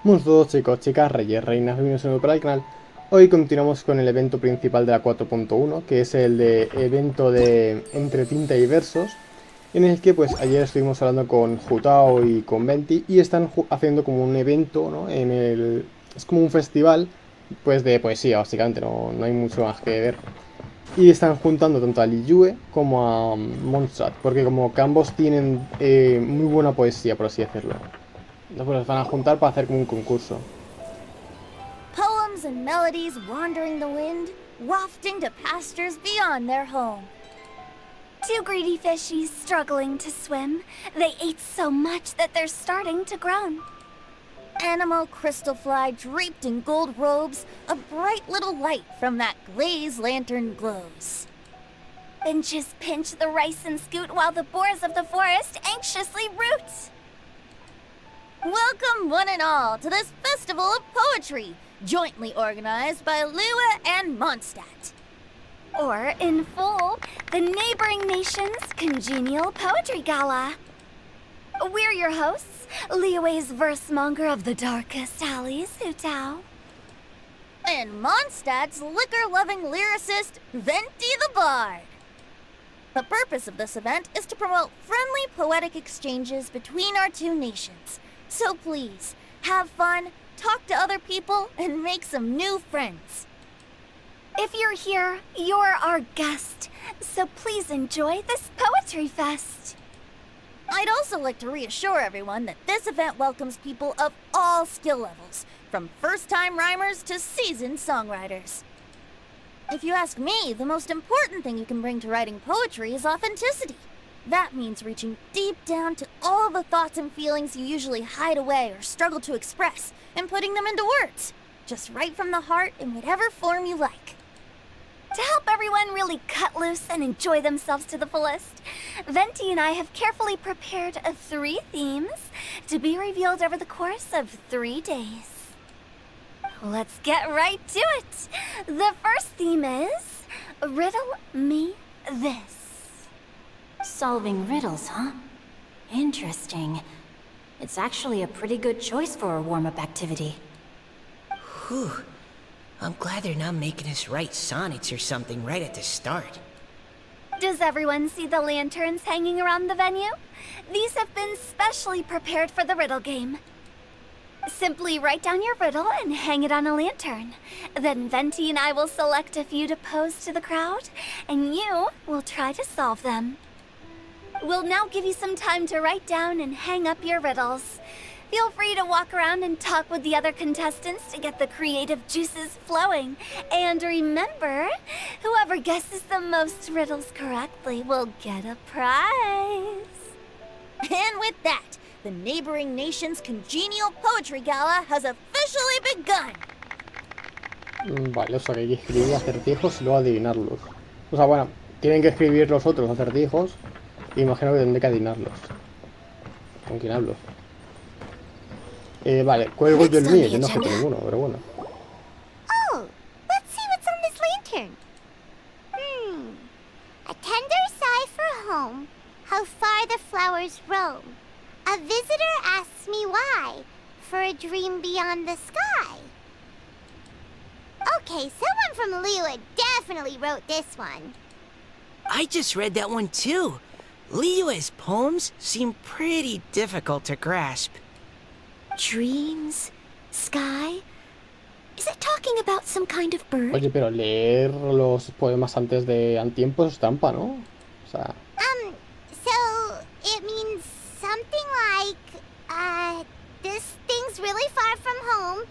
Buenos todos chicos, chicas, reyes, reinas, bienvenidos de nuevo para el canal. Hoy continuamos con el evento principal de la 4.1, que es el de evento de Entre, Tinta y Versos, en el que pues ayer estuvimos hablando con Jutao y con Venti y están haciendo como un evento, ¿no? Es como un festival pues de poesía, básicamente, no hay mucho más que ver. Y están juntando tanto a Liyue como a Mondstadt, porque como que ambos tienen muy buena poesía, por así decirlo. Entonces pues los van a juntar para hacer como un concurso. Poems and melodies wandering the wind, wafting to pastures beyond their home. Two greedy fishies struggling to swim. They ate so much that they're starting to groan. Animal crystal fly draped in gold robes, a bright little light from that glazed lantern glows. Benches pinch the rice and scoot while the boars of the forest anxiously root. Welcome one and all to this festival of poetry, jointly organized by Lua and Mondstadt. Or, in full, the neighboring nation's congenial poetry gala. We're your hosts, Liyue's verse-monger of the darkest alleys, Hutao. And Mondstadt's liquor-loving lyricist, Venti the Bard. The purpose of this event is to promote friendly poetic exchanges between our two nations. So please, have fun, talk to other people, and make some new friends. If you're here, you're our guest, so please enjoy this poetry fest. I'd also like to reassure everyone that this event welcomes people of all skill levels, from first-time rhymers to seasoned songwriters. If you ask me, the most important thing you can bring to writing poetry is authenticity. That means reaching deep down to all the thoughts and feelings you usually hide away or struggle to express, and putting them into words, just right from the heart in whatever form you like. To help everyone really cut loose and enjoy themselves to the fullest, Venti and I have carefully prepared 3 themes to be revealed over the course of 3 days. Let's get right to it. The first theme is Riddle Me This. Solving riddles, huh? Interesting. It's actually a pretty good choice for a warm-up activity. Whew. I'm glad they're not making us write sonnets or something right at the start. Does everyone see the lanterns hanging around the venue? These have been specially prepared for the riddle game. Simply write down your riddle and hang it on a lantern. Then Venti and I will select a few to pose to the crowd, and you will try to solve them. We'll now give you some time to write down and hang up your riddles. Feel free to walk around and talk with the other contestants to get the creative juices flowing. And remember, whoever guesses the most riddles correctly will get a prize. And with that, the neighboring nation's congenial poetry gala has officially begun. Vale, o sea que hay que escribir acertijos y luego adivinarlos. O sea, bueno, tienen que escribir los otros acertijos y imagino que tendré que adivinarlos. ¿Con quién hablo? Vale, cuelgo yo el mío, yo no sé ninguno, pero bueno. Oh, let's see what's on this lantern. A tender sigh for home, how far the flowers roam. A visitor asks me why, for a dream beyond the sky. Okay, someone from Liyue definitely wrote this one. I just read that one too. Liyue's poems seem pretty difficult to grasp. Dreams? Sky? Is it talking about some kind of bird? Oye, pero leer los poemas antes de Antiempo es trampa, ¿no? O sea... So it means something like, this thing's really far from home.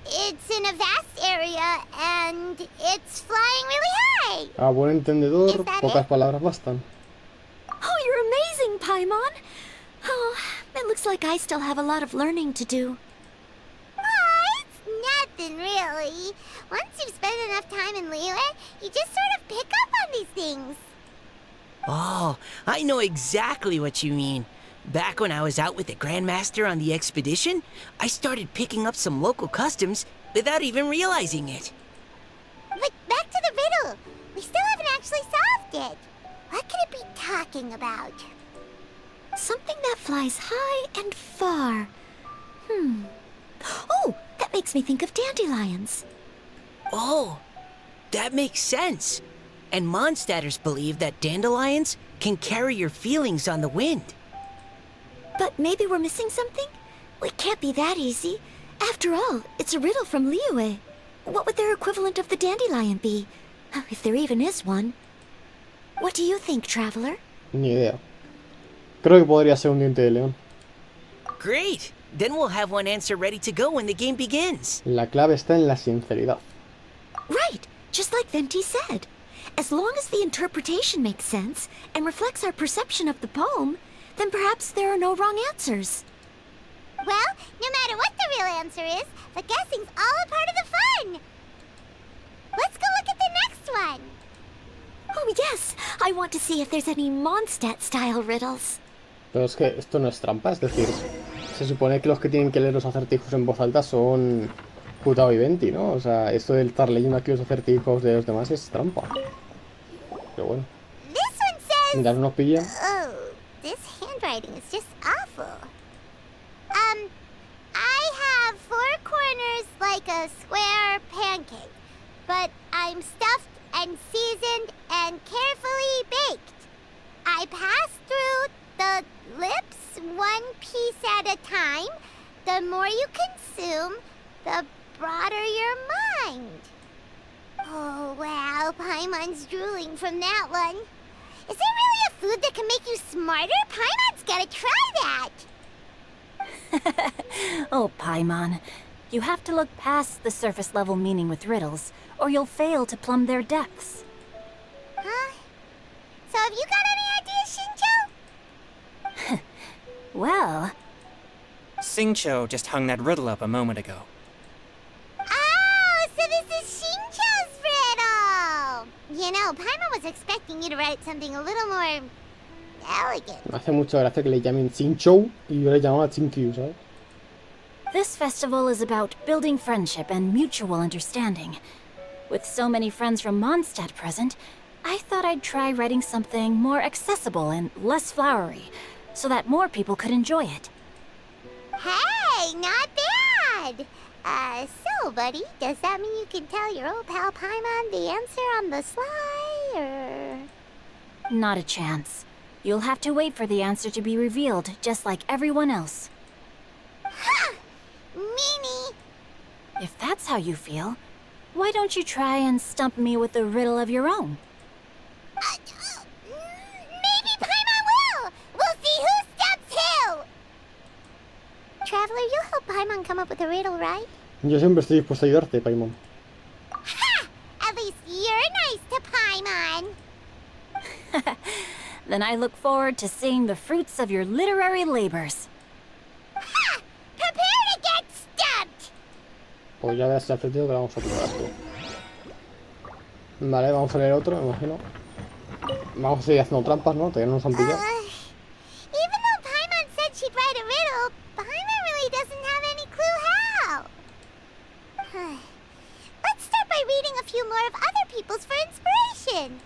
It's in a vast area, and it's flying really high. A buen entendedor, pocas palabras bastan. Oh, you're amazing, Paimon! Oh, it looks like I still have a lot of learning to do. It's nothing really. Once you've spent enough time in Liyue, you just sort of pick up on these things. Oh, I know exactly what you mean. Back when I was out with the Grandmaster on the expedition, I started picking up some local customs without even realizing it. But back to the riddle. We still haven't actually solved it. What could it be talking about? Something that flies high and far. makes me think of dandelions. Oh, that makes sense. And Mondstadters believe that dandelions can carry your feelings on the wind. But maybe we're missing something? Well, it can't be that easy. After all, it's a riddle from Liyue. What would their equivalent of the dandelion be? If there even is one. What do you think, Traveler? Ni idea. Creo que podría ser un diente de león. Great! Then we'll have one answer ready to go when the game begins. La clave está en la sinceridad. Right, just like Venti said. As long as the interpretation makes sense and reflects our perception of the poem, then perhaps there are no wrong answers. Well, no matter what the real answer is, the guessing's all a part of the fun. Let's go look at the next one. Oh yes, I want to see if there's any Mondstadt-style riddles. Pero es que esto no es trampa, es decir, se supone que los que tienen que leer los acertijos en voz alta son Jutao y Venti, ¿no? O sea, esto de estar leyendo aquí los acertijos de los demás es trampa. Pero bueno. This one says... Ya no nos pillan. Oh, this handwriting is just awful. I have 4 corners like a square pancake, but I'm stuffed and seasoned and carefully baked. I pass through the lips 1 piece at a time. The more you consume, the broader your mind. Oh, wow, Paimon's drooling from that one. Is there really a food that can make you smarter? Paimon's gotta try that! Oh, Paimon. You have to look past the surface level meaning with riddles, or you'll fail to plumb their depths. Huh? So have you got any ideas, Shinjo? Well, Xingqiu just hung that riddle up a moment ago. Oh, so this is Shincho's riddle! You know, Paimon was expecting you to write something a little more elegant. Me hace mucha gracia que le llamen Xingqiu y yo le llamaba Xingqiu, ¿sabes? this festival is about building friendship and mutual understanding. With so many friends from Mondstadt present, I thought I'd try writing something more accessible and less flowery, so that more people could enjoy it. Hey, not bad! So, buddy, does that mean you can tell your old pal Paimon the answer on the sly, or...? Not a chance. You'll have to wait for the answer to be revealed, just like everyone else. Ha! Meanie! If that's how you feel, why don't you try and stump me with a riddle of your own? Maybe Paimon will! We'll see who stumps who! Traveler, you'll help Paimon come up with a riddle, right? Yo siempre estoy dispuesto a ayudarte, Paimon. Ha! At least you're nice to Paimon! Then I look forward to seeing the fruits of your literary labors. Ha! Prepare to get stumped! Pues ya verás el objetivo que vamos a probar tú. Vale, vamos a leer otro, me imagino. Vamos a seguir haciendo trampas, ¿no? Todavía no nos han pillado. Even though Paimon said she'd write a riddle, Paimon really doesn't have any clue how. Let's start by reading a few more of other people's for inspiration.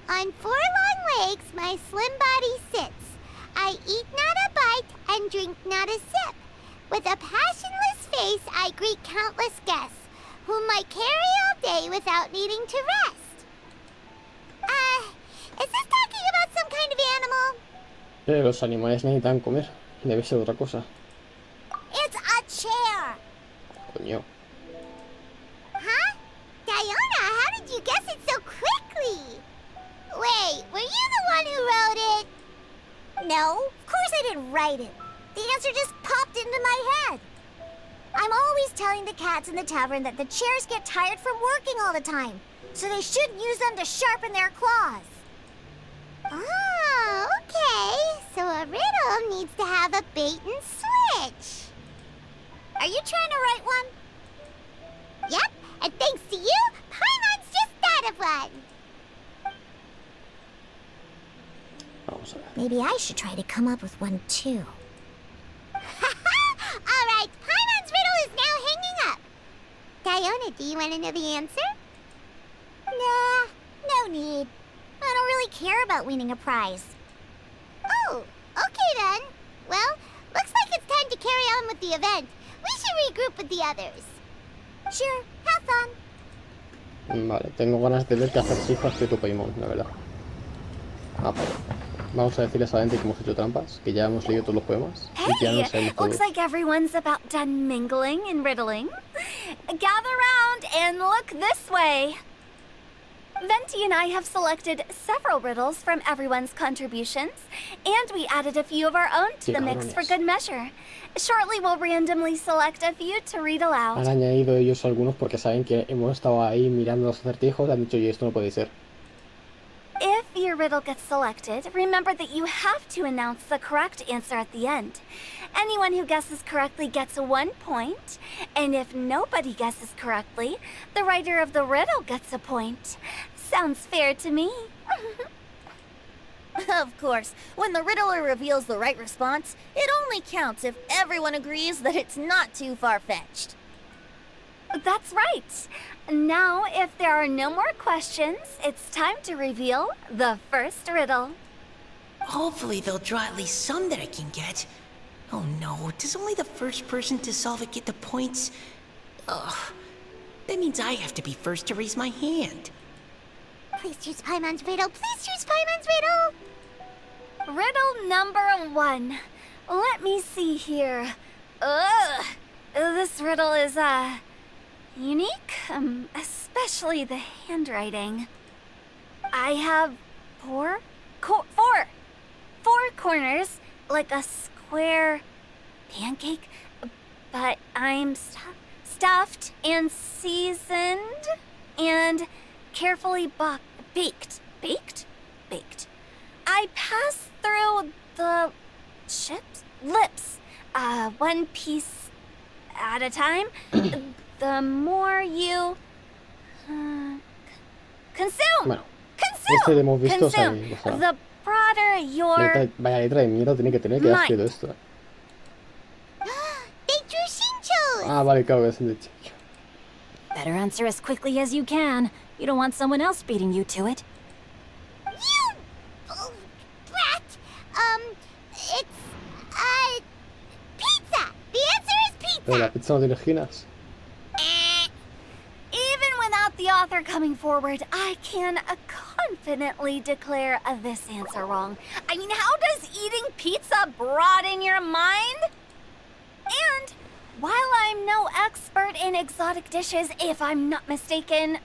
On 4 long legs my slim body sits. I eat not a bite and drink not a sip. With a passionless face I greet countless guests, whom I carry all day without needing to rest. Is this talking about some kind of animal? Los animales necesitan comer. Debe ser otra cosa. It's a chair. Coño. Huh? Diona, how did you guess it so quickly? Wait, were you the one who wrote it? No, of course I didn't write it. The answer just popped into my head. I'm always telling the cats in the tavern that the chairs get tired from working all the time, so they shouldn't use them to sharpen their claws. Oh, okay. So a riddle needs to have a bait and switch. Are you trying to write one? Yep, and thanks to you, Paimon's just thought of one. Vamos a ver. Maybe I should try to come up with one too. All right, Paimon's riddle is now hanging up. Diona, do you want to know the answer? Nah, no need. I don't really care about winning a prize. Oh, okay then. Well, looks like it's time to carry on with the event. We should regroup with the others. Sure, have fun. Vale, tengo ganas de ver qué acertijos hace tu Paimon, la verdad. Ah, vale. Vamos a decirles a la gente que hemos hecho trampas, que ya hemos leído todos los poemas y que ya no sabemos todo. Looks like everyone's about done mingling and riddling. Gather round and look this way. Venti and I have selected several riddles from everyone's contributions, and we added a few of our own to the mix for good measure. Shortly we'll randomly select a few to read aloud. Han añadido ellos algunos porque saben que hemos estado ahí mirando los acertijos y han dicho, oye, esto no puede ser. If your riddle gets selected, remember that you have to announce the correct answer at the end. Anyone who guesses correctly gets 1 point, and if nobody guesses correctly, the writer of the riddle gets a point. Sounds fair to me. Of course, when the riddler reveals the right response, it only counts if everyone agrees that it's not too far-fetched. That's right. Now, if there are no more questions, it's time to reveal the first riddle. Hopefully they'll draw at least some that I can get. Oh no, does only the first person to solve it get the points? Ugh. That means I have to be first to raise my hand. Please choose Paimon's riddle. Please choose Paimon's riddle. Riddle number 1. Let me see here. Ugh. This riddle is, unique, especially the handwriting. I have four corners, like a square pancake, but I'm stuffed and seasoned and carefully baked. I pass through the lips, one piece at a time. The more you consume, Bueno, este lo hemos visto, consume, o sea, the broader your vaya letra de mierda tiene que tener, que has escrito esto. They drew Shinchos. Ah, vale, claro, es el de Chicho. Better answer as quickly as you can. You don't want someone else beating you to it. You brat. It's pizza. The answer is pizza. Pero la pizza no tiene esquinas. Even without the author coming forward, I can confidently declare this answer wrong. I mean, how does eating pizza broaden your mind? And while I'm no expert in exotic dishes, if I'm not mistaken,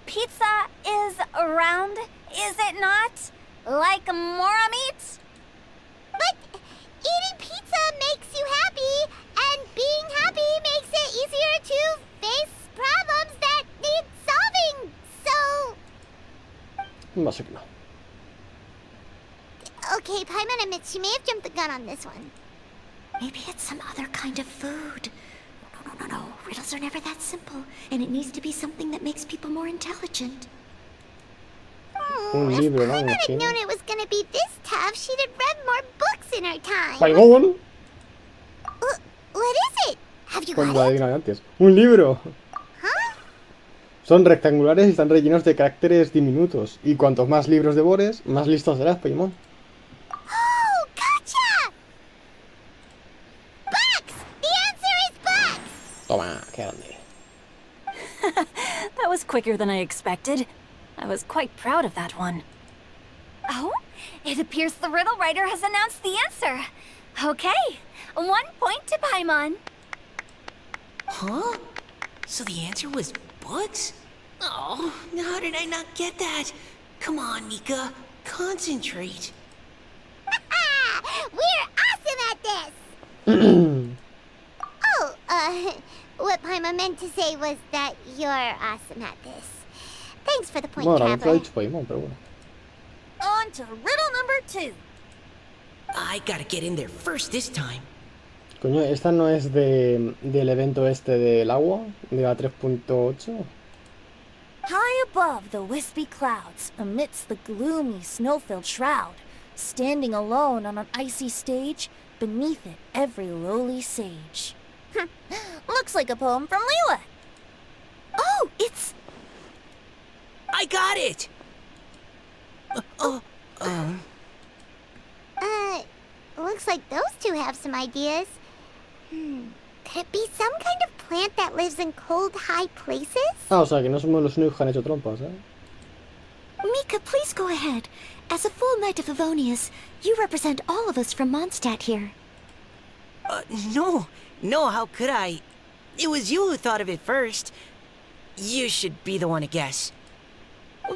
pizza is round, is it not? Like mora meat? But eating pizza makes you happy, and being happy makes it easier to face problems that need solving. So, No sé qué no. okay, Paimon admits she may have jumped the gun on this one. Maybe it's some other kind of food. No. Riddles are never that simple, and it needs to be something that makes people more intelligent. Un If libro, ¿no? Paimon Me had imagino. known it was gonna be this tough, she'd have read more books in her time. ¡Paimon! What is it? Have you Cuando got it? adivinaba antes. ¡Un libro! Huh? Son rectangulares y están rellenos de caracteres diminutos. Y cuantos más libros devores, más listo serás, Paimon. Oh, gotcha! Bucks! The answer is bucks! Toma, qué grande. That was quicker than I expected. I was quite proud of that one. Oh, it appears the riddle writer has announced the answer. Okay, 1 point to Paimon. Huh? So the answer was bugs? Oh, how did I not get that? Come on, Mika. Concentrate. We're awesome at this! What Paimon meant to say was that you're awesome at this. Thanks for the point, Bueno, realmente lo ha Traveler. dicho Paimon, pero bueno. On to riddle number 2. I gotta get in there first this time. Coño, ¿esta no es del evento este del agua? ¿De la 3.8? High above the wispy clouds, amidst the gloomy snow-filled shroud, standing alone on an icy stage, beneath it every lowly sage. Looks like a poem from Leela. Oh, it's... I got it! Looks like those two have some ideas. Could it be some kind of plant that lives in cold, high places? Ah, o sea, que no somos los únicos que han hecho trompas, ¿eh? Mika, please go ahead. As a full Knight of Favonius, you represent all of us from Mondstadt here. No, how could I? It was you who thought of it first. You should be the one to guess.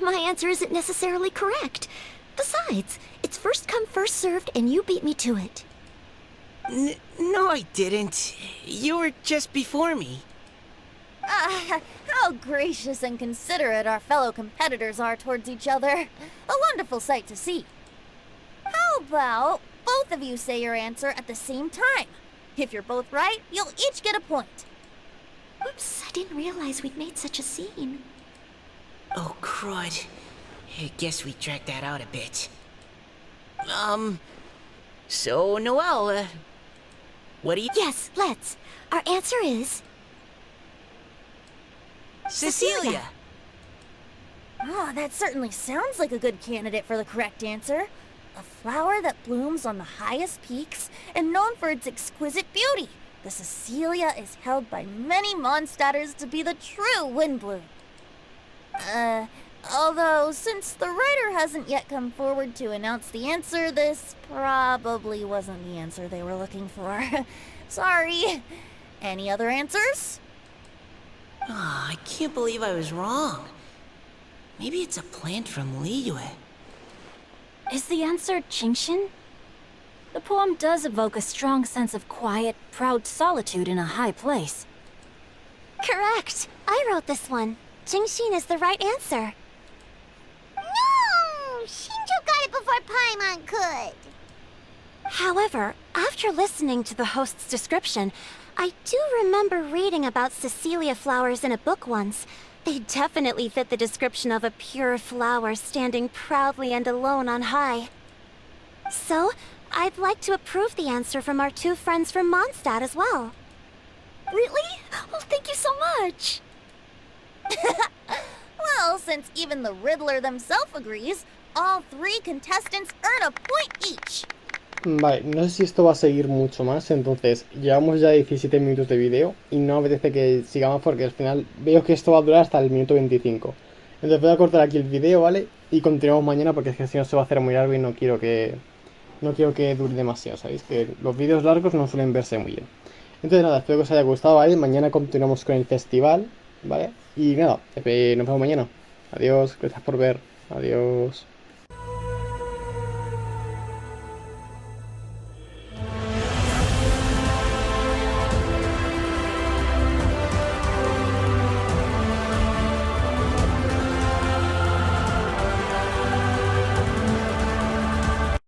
My answer isn't necessarily correct. Besides, it's first come, first served, and you beat me to it. No, I didn't. You were just before me. How gracious and considerate our fellow competitors are towards each other. A wonderful sight to see. How about both of you say your answer at the same time? If you're both right, you'll each get a point. Oops, I didn't realize we'd made such a scene. Oh, crud. I guess we dragged that out a bit. So, Noelle, what do you... Yes, let's. Our answer is... Cecilia! Ah, that certainly sounds like a good candidate for the correct answer. A flower that blooms on the highest peaks and known for its exquisite beauty. The Cecilia is held by many Mondstadters to be the true windbloom. Although, since the writer hasn't yet come forward to announce the answer, this probably wasn't the answer they were looking for. Sorry. Any other answers? I can't believe I was wrong. Maybe it's a plant from Liyue. Is the answer Genshin? The poem does evoke a strong sense of quiet, proud solitude in a high place. Correct. I wrote this one. Genshin is the right answer. No! Shinjo got it before Paimon could. However, after listening to the host's description, I do remember reading about Cecilia flowers in a book once. They definitely fit the description of a pure flower standing proudly and alone on high. So, I'd like to approve the answer from our two friends from Mondstadt as well. Really? Oh, thank you so much. Well, since even the Riddler themselves agrees, all three contestants earn a point each. Vale, no sé si esto va a seguir mucho más, entonces llevamos ya 17 minutos de vídeo y no me apetece que sigamos porque al final veo que esto va a durar hasta el minuto 25. Entonces voy a cortar aquí el vídeo, ¿vale? Y continuamos mañana porque es que si no se va a hacer muy largo y no quiero que dure demasiado, ¿sabéis? Que los vídeos largos no suelen verse muy bien. Entonces nada, espero que os haya gustado, ¿vale? Mañana continuamos con el festival, ¿vale? Y nada, nos vemos mañana. Adiós, gracias por ver. Adiós.